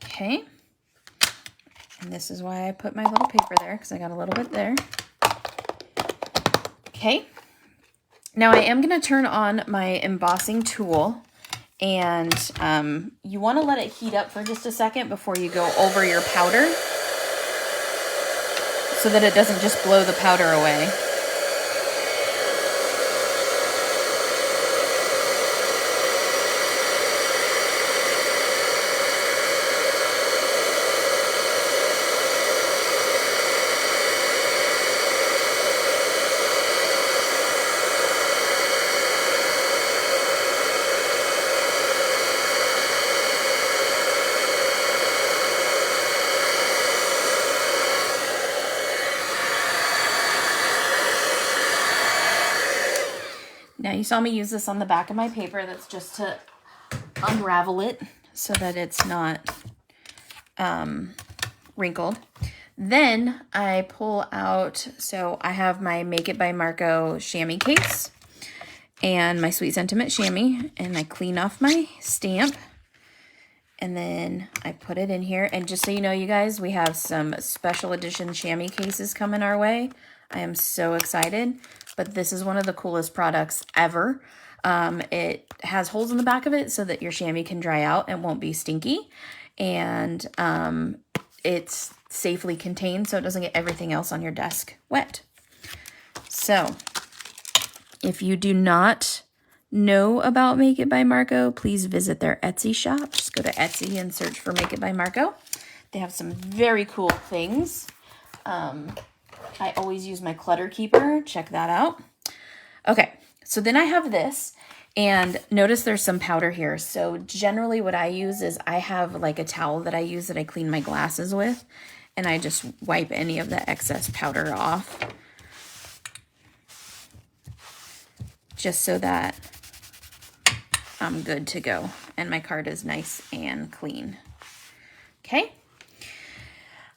Okay. And this is why I put my little paper there, because I got a little bit there. Okay. Now I am going to turn on my embossing tool, and you want to let it heat up for just a second before you go over your powder so that it doesn't just blow the powder away. Now you saw me use this on the back of my paper. That's just to unravel it so that it's not wrinkled. Then I pull out, so I have my Make It by Marco chamois case and my Sweet Sentiment chamois, and I clean off my stamp. And then I put it in here. And just so you know, you guys, we have some special edition chamois cases coming our way. I am so excited. But this is one of the coolest products ever. It has holes in the back of it so that your chamois can dry out and won't be stinky. And it's safely contained so it doesn't get everything else on your desk wet. So if you do not know about Make It by Marco, please visit their Etsy shop. Just go to Etsy and search for Make It by Marco. They have some very cool things. I always use my clutter keeper. Check that out. Okay, so then I have this, and notice there's some powder here. So generally what I use is I have like a towel that I use that I clean my glasses with, and I just wipe any of the excess powder off. Just so that I'm good to go and my card is nice and clean. Okay.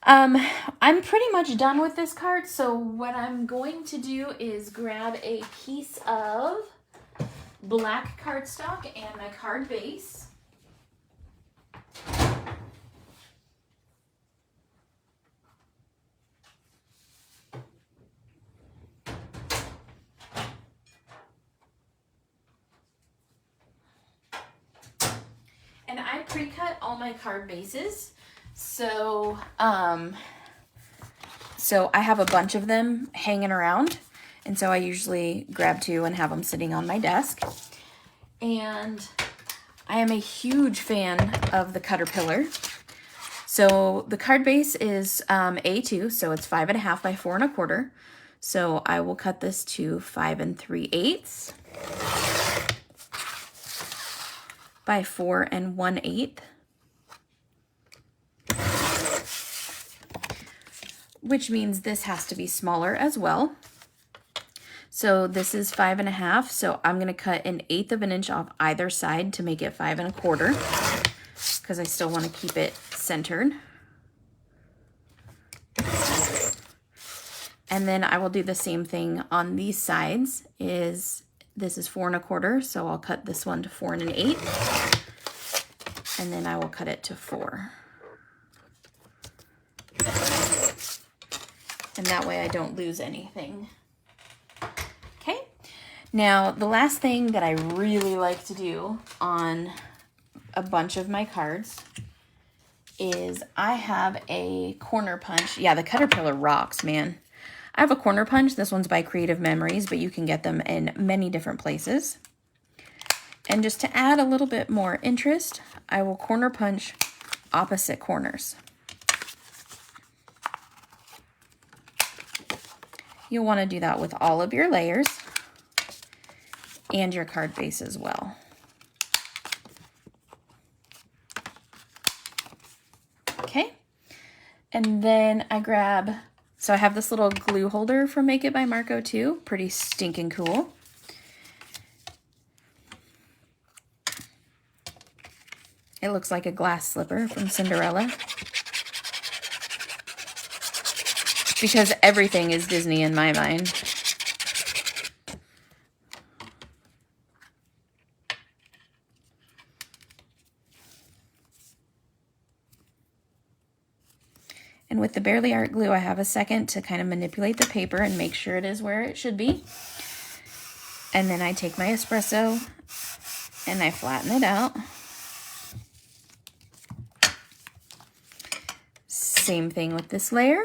I'm pretty much done with this card, so what I'm going to do is grab a piece of black cardstock and my card base. And I pre-cut all my card bases. So I have a bunch of them hanging around, and so I usually grab 2 and have them sitting on my desk. And I am a huge fan of the Caterpillar. So the card base is A2, so it's 5.5 by 4 1/4. So I will cut this to 5 3/8 by 4 1/8. Which means this has to be smaller as well. So this is 5.5, so I'm gonna cut 1/8 of an inch off either side to make it 5 1/4, because I still want to keep it centered. And then I will do the same thing on these sides. This is 4 1/4, so I'll cut this one to 4 1/8, and then I will cut it to 4. And that way I don't lose anything. Okay, now the last thing that I really like to do on a bunch of my cards is I have a corner punch. Yeah, the Caterpillar rocks, man. I have a corner punch. This one's by Creative Memories, but you can get them in many different places. And just to add a little bit more interest, I will corner punch opposite corners. You'll want to do that with all of your layers and your card base as well. Okay, and then I grab, so I have this little glue holder from Make It by Marco too, pretty stinking cool. It looks like a glass slipper from Cinderella. Because everything is Disney in my mind. And with the Barely Art glue, I have a second to kind of manipulate the paper and make sure it is where it should be. And then I take my espresso and I flatten it out. Same thing with this layer.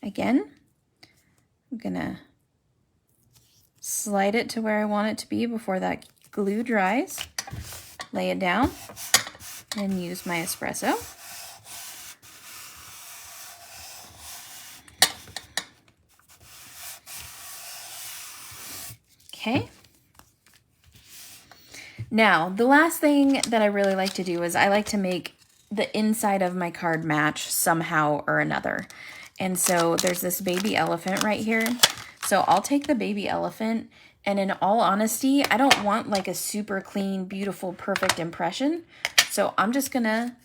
Again, I'm gonna slide it to where I want it to be before that glue dries. Lay it down and use my espresso. Okay. Now, the last thing that I really like to do is I like to make the inside of my card match somehow or another. And so there's this baby elephant right here. So I'll take the baby elephant, and in all honesty, I don't want like a super clean, beautiful, perfect impression. So I'm just gonna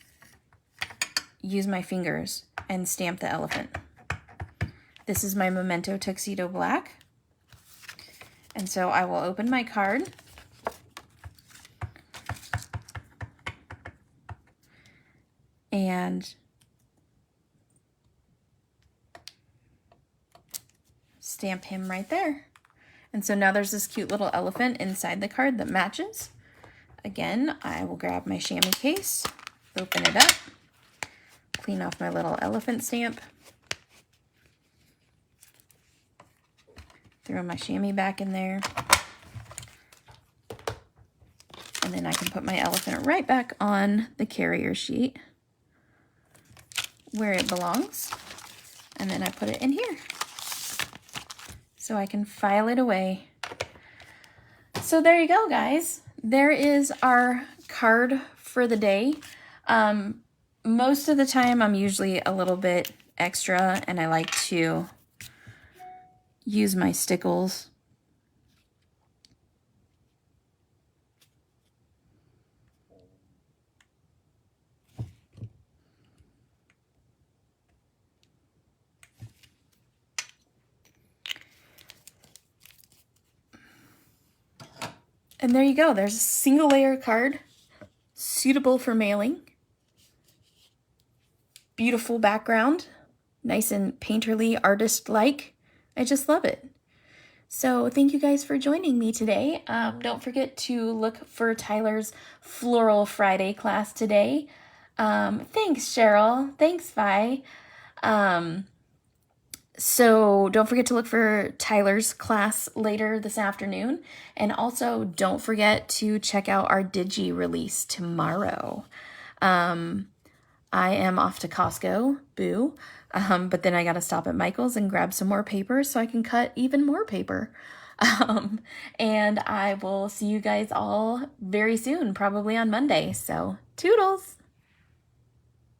use my fingers and stamp the elephant. This is my Memento Tuxedo Black. And so I will open my card. And stamp him right there. And so now there's this cute little elephant inside the card that matches. Again, I will grab my chamois case, open it up, clean off my little elephant stamp, throw my chamois back in there, and then I can put my elephant right back on the carrier sheet where it belongs, and then I put it in here so I can file it away. So there you go, guys. There is our card for the day. Most of the time I'm usually a little bit extra, and I like to use my stickles. And there you go. There's a single layer card, suitable for mailing. Beautiful background, nice and painterly, artist-like. I just love it. So thank you guys for joining me today. Don't forget to look for Tyler's Floral Friday class today. Thanks, Cheryl. Thanks, Vi. So don't forget to look for Tyler's class later this afternoon. And also don't forget to check out our Digi release tomorrow. I am off to Costco, boo. But then I got to stop at Michael's and grab some more paper so I can cut even more paper. And I will see you guys all very soon, probably on Monday. So toodles.